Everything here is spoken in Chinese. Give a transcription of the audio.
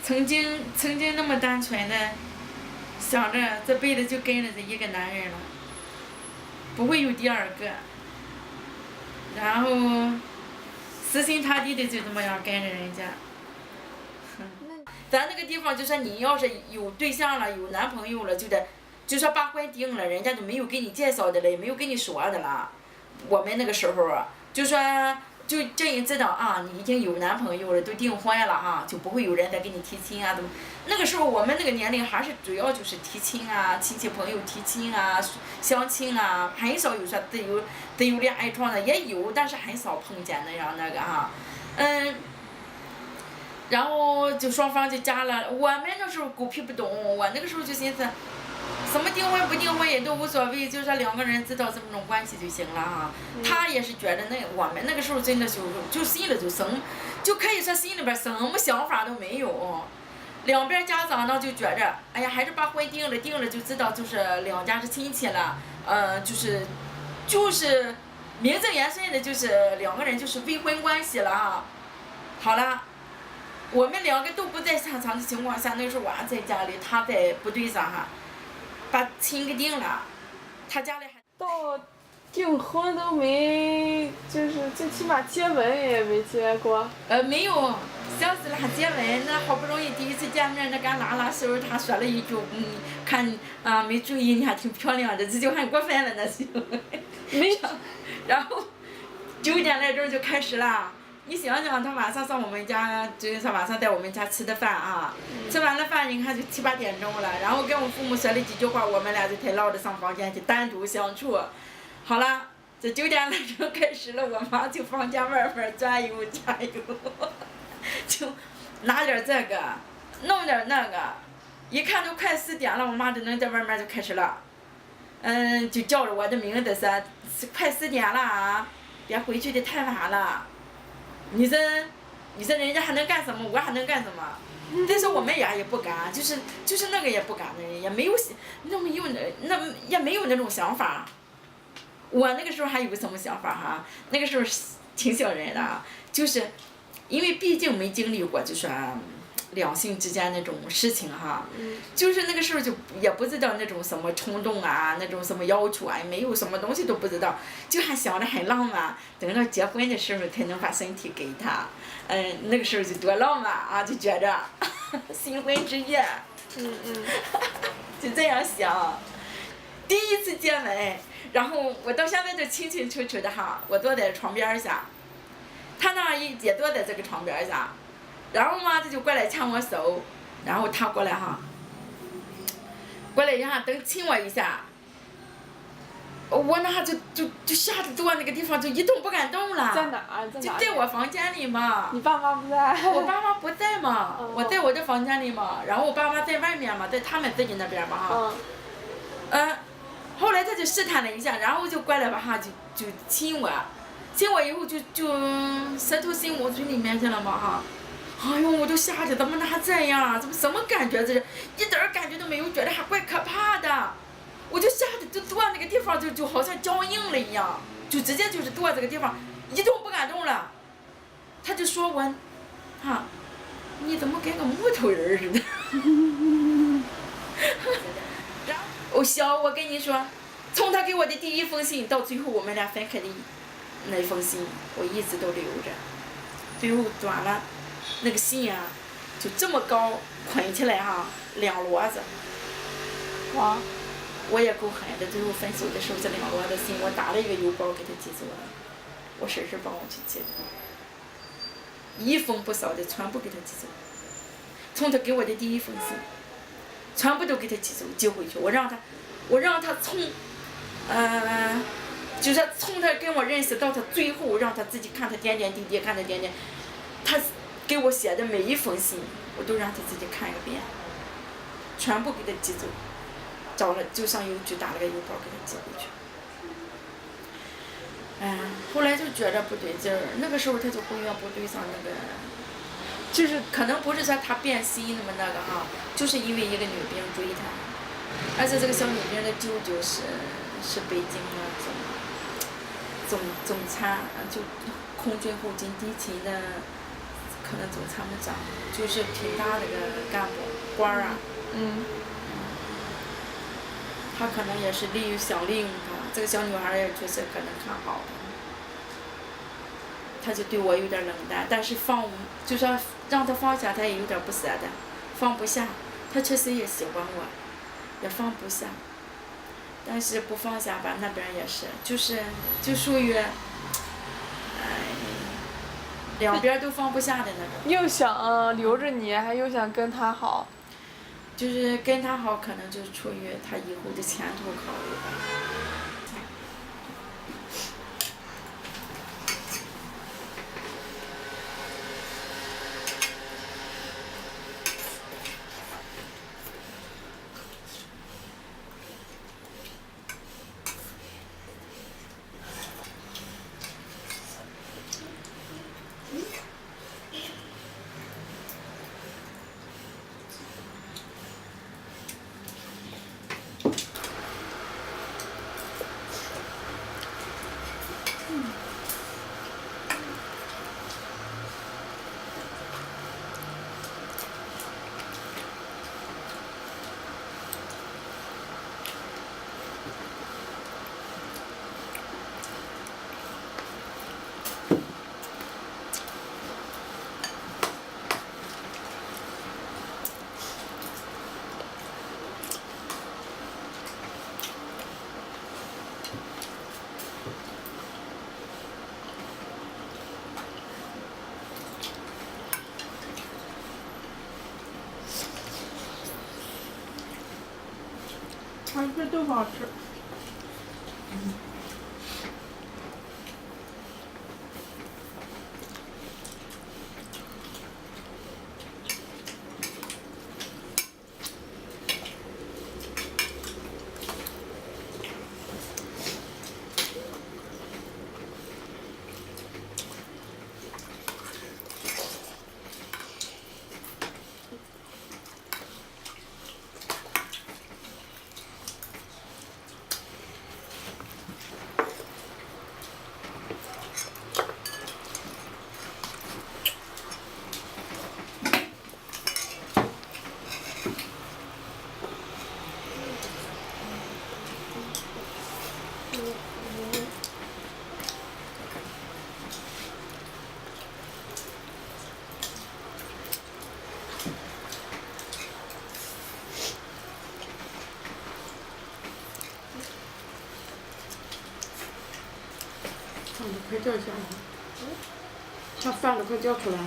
曾经那么单纯的想着这辈子就跟着这一个男人了，不会有第二个，然后死心塌地的就这么样跟着人家。咱那个地方就说你要是有对象了，有男朋友了，就说把婚定了，人家就没有给你介绍的了，也没有跟你说的了。我们那个时候啊，就说就这人知道啊，你已经有男朋友了，都订婚了哈，就不会有人再给你提亲啊，怎么？那个时候我们那个年龄还是主要就是提亲啊，亲戚朋友提亲啊，相亲啊，很少有说得有恋爱状的，也有，但是很少碰见那样那个哈，然后就双方就嫁了。我们那时候狗屁不懂，我那个时候就寻思，什么订婚不订婚也都无所谓，就说两个人知道这么种关系就行了哈。他也是觉得我们那个时候真的就心里就可以说心里边什么想法都没有。两边家长呢就觉着，哎呀，还是把婚定了就知道就是两家是亲戚了，就是名正言顺的，就是两个人就是未婚关系了啊。好了。我们两个都不在现场的情况下，那时候我还在家里，他在部队上哈，把亲给定了，他家里还到订婚都没，就是最起码接吻也没接过。没有，想死了还接吻，那好不容易第一次见面，那干拉手，他说了一句，看啊没注意，你还挺漂亮的，这就很过分了那就。没。然后9点来钟就开始了。你想想，他晚上上我们家，就是说晚上在我们家吃的饭啊，吃完了饭，你看就7、8点钟了，然后跟我父母说了几句话，我们俩就才唠着上房间去单独相处。好了，这9点来钟开始了，我妈就房间外边转悠，就拿点这个，弄点那个，一看都快10点了，我妈就能在外面就开始了，就叫着我的名字说，快10点了啊，别回去的太晚了。你说人家还能干什么？我还能干什么？但是我们也不敢，就是那个也不敢的，也没有也没有那种想法。我那个时候还有个什么想法哈？那个时候挺小人的，就是因为毕竟没经历过，就说两性之间那种事情哈，就是那个时候就也不知道那种什么冲动啊，那种什么要求啊，也没有什么东西都不知道，就还想着很浪漫，等到结婚的时候才能把身体给他，那个时候就多浪漫啊，就觉着新婚之夜，就这样想。第一次接吻，然后我到现在就清清楚楚的哈，我坐在床边下，他那也坐在这个床边下。然后嘛，他就过来牵我手，然后他过来哈，过来然后等亲我一下，我那就吓得坐那个地方就一动不敢动了。在哪儿？就在我房间里嘛。你爸妈不在？我爸妈不在嘛，我在我的房间里嘛，然后我爸妈在外面嘛，在他们自己那边嘛哈。后来他就试探了一下，然后就过来吧哈，就亲我，亲我以后就舌头伸我嘴里面去了嘛哈。哎呦，我都吓得，怎么还这样？怎么什么感觉？这是一点感觉都没有，觉得还怪可怕的。我就吓得就坐那个地方就好像僵硬了一样，就直接就是坐这个地方一动不敢动了。他就说我，你怎么跟个木头人似的？我跟你说，从他给我的第一封信到最后我们俩分开的那封信，我一直都留着。最后转了。那个信啊，就这么高，捆起来哈，2摞子。我也够狠的，最后分手的时候，这2摞的信，我打了一个邮包给他寄走了。我婶婶帮我去寄的，一封不少的全部给他寄走。从他给我的第一封信，全部都给他寄走，寄回去。我让他从，就是从他跟我认识到他最后，让他自己看他点点滴滴，看他点点，他。给我写的每一封信，我都让他自己看一遍，全部给他寄走，找了就上邮局打了个邮包给他寄回去。后来就觉着不对劲儿，那个时候他就回原部队上那个，就是可能不是说他变心那么那个哈，就是因为一个女兵追他，而且这个小女兵的舅舅是北京的总参，就空军后勤地勤的。可能总参谋长，就是挺大的个干部官儿啊。他可能也是想利用他，这个小女孩也确实可能看好他，他就对我有点冷淡，但是就说让他放下，他也有点不舍得，放不下。他确实也喜欢我，也放不下，但是不放下吧，那边也是，就属于，两边都放不下的那种。又想留着你，还又想跟他好。就是跟他好，可能就是出于他以后的前途考虑吧。这豆腐好吃。饭都快掉下来了，像饭都快掉出来了。